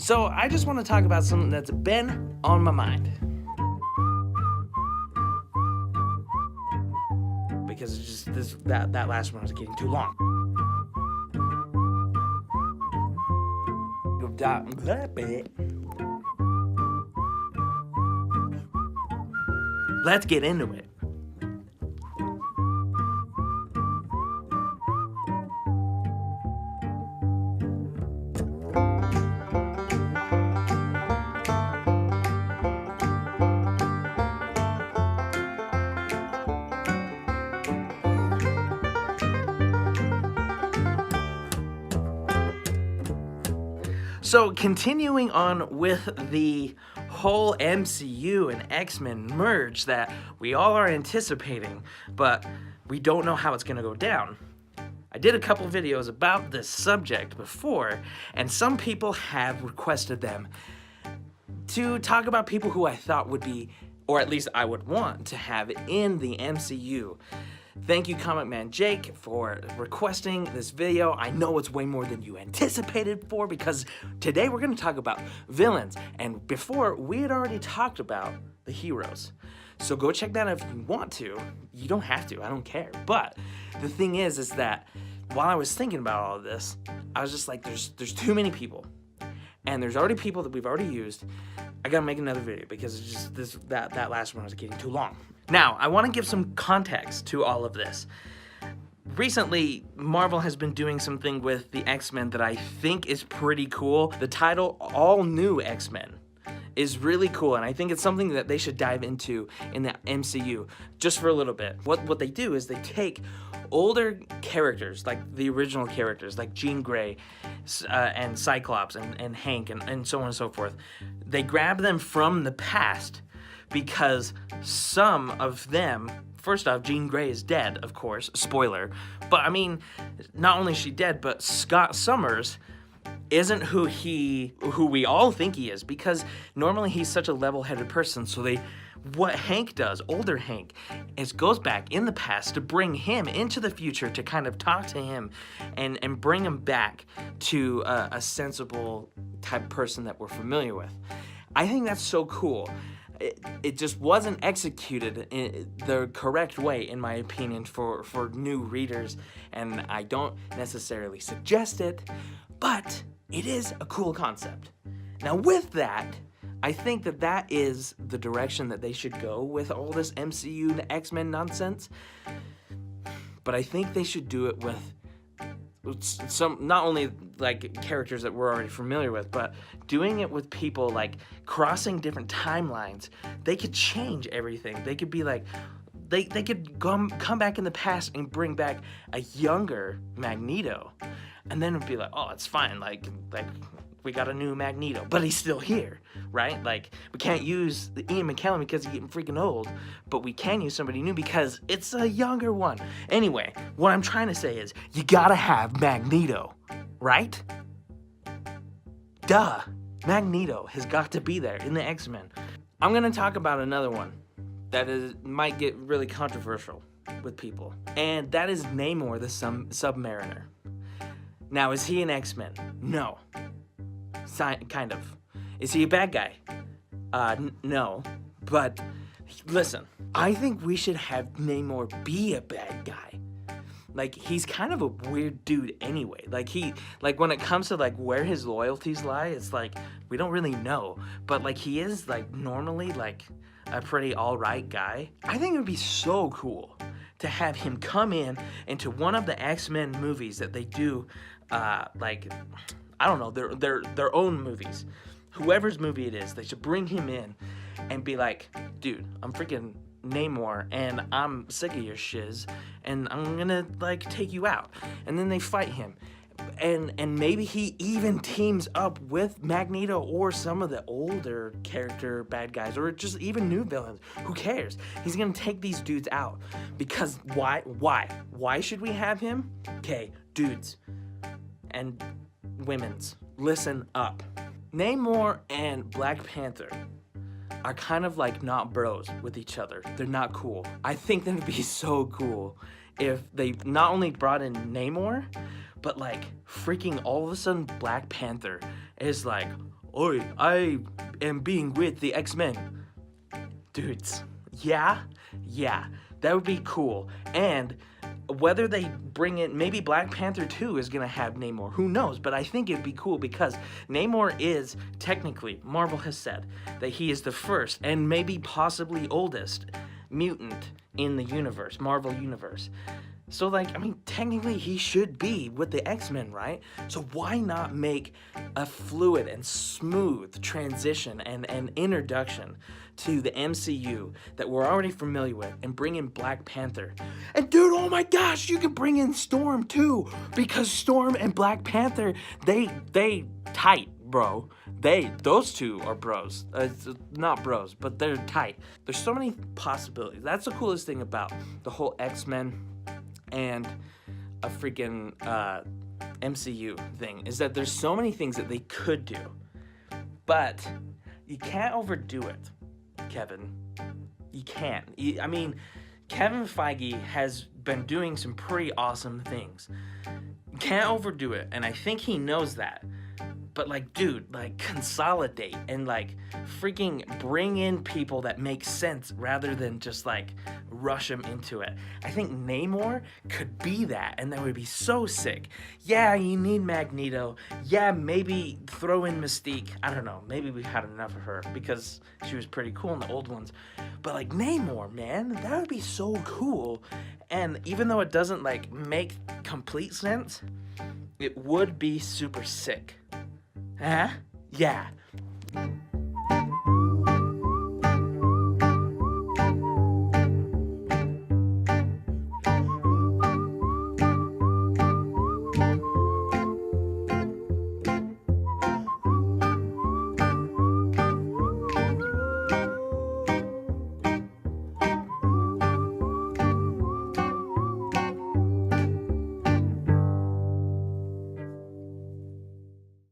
So I just want to talk about something that's been on my mind. Because it's just that last one was getting too long. Let's get into it. So continuing on with the whole MCU and X-Men merge that we all are anticipating, but we don't know how it's going to go down. I did a couple videos about this subject before, and some people have requested them to talk about people who I thought would be, or at least I would want to have in the MCU. Thank you, Comic Man Jake, for requesting this video. I know it's way more than you anticipated for, because today we're going to talk about villains. And before, we had already talked about the heroes. So go check that out if you want to. You don't have to, I don't care. But the thing is that while I was thinking about all of this, I was just like, there's too many people. And there's already people that we've already used. I gotta make another video because it's just that last one was getting too long. Now, I want to give some context to all of this. Recently, Marvel has been doing something with the X-Men that I think is pretty cool. The title, All New X-Men, is really cool, and I think it's something that they should dive into in the MCU just for a little bit. What they do is they take older characters, like the original characters, like Jean Grey and Cyclops and Hank and so on and so forth. They grab them from the past because some of them, first off, Jean Grey is dead, of course, spoiler, but I mean, not only is she dead, but Scott Summers isn't who we all think he is, because normally he's such a level-headed person. So what Hank does, older Hank, is goes back in the past to bring him into the future to kind of talk to him and bring him back to a sensible type person that we're familiar with. I think that's so cool. It just wasn't executed in the correct way, in my opinion, for new readers, and I don't necessarily suggest it, but it is a cool concept. Now with that, I think that is the direction that they should go with all this MCU and X-Men nonsense, but I think they should do it with some, not only like characters that we're already familiar with, but doing it with people like crossing different timelines. They could change everything. They could be like, they could come back in the past and bring back a younger Magneto, and then it'd be like, oh, it's fine, like we got a new Magneto, but he's still here, right? Like, we can't use the Ian McKellen because he's getting freaking old, but we can use somebody new because it's a younger one. Anyway, what I'm trying to say is, you gotta have Magneto, right? Duh. Magneto has got to be there in the X-Men. I'm gonna talk about another one that might get really controversial with people, and that is Namor the Submariner. Now, is he an X-Men? No. Kind of. Is he a bad guy? No. But listen, I think we should have Namor be a bad guy. Like, he's kind of a weird dude anyway. Like when it comes to like where his loyalties lie, it's like we don't really know. But like, he is like normally like a pretty alright guy. I think it would be so cool to have him come into one of the X-Men movies that they do, like, I don't know, their own movies. Whoever's movie it is, they should bring him in and be like, dude, I'm freaking Namor, and I'm sick of your shiz, and I'm gonna, like, take you out. And then they fight him. And maybe he even teams up with Magneto or some of the older character bad guys, or just even new villains. Who cares? He's gonna take these dudes out. Because why? Why should we have him? Okay, dudes and women's, listen up. Namor and Black Panther are kind of like not bros with each other. They're not cool. I think that would be so cool if they not only brought in Namor, but like freaking all of a sudden Black Panther is like oi, I am being with the X-Men. Dudes, yeah, that would be cool. And whether they bring in, maybe Black Panther 2 is gonna have Namor, who knows, but I think it'd be cool because Namor is technically, Marvel has said, that he is the first and maybe possibly oldest mutant in the universe, Marvel universe. So, like, I mean, technically he should be with the X-Men, right? So why not make a fluid and smooth transition and introduction to the MCU that we're already familiar with and bring in Black Panther? And dude, oh my gosh, you can bring in Storm too, because Storm and Black Panther, they tight, bro. Those two are bros. Not bros, but they're tight. There's so many possibilities. That's the coolest thing about the whole X-Men and a freaking MCU thing, is that there's so many things that they could do, but you can't overdo it, Kevin. You can't. I mean, Kevin Feige has been doing some pretty awesome things. You can't overdo it, and I think he knows that. But like, dude, like, consolidate and like freaking bring in people that make sense rather than just like rush them into it. I think Namor could be that, and that would be so sick. Yeah, you need Magneto. Yeah, maybe throw in Mystique. I don't know. Maybe we had enough of her because she was pretty cool in the old ones. But like Namor, man, that would be so cool. And even though it doesn't like make complete sense, it would be super sick. Huh? Yeah.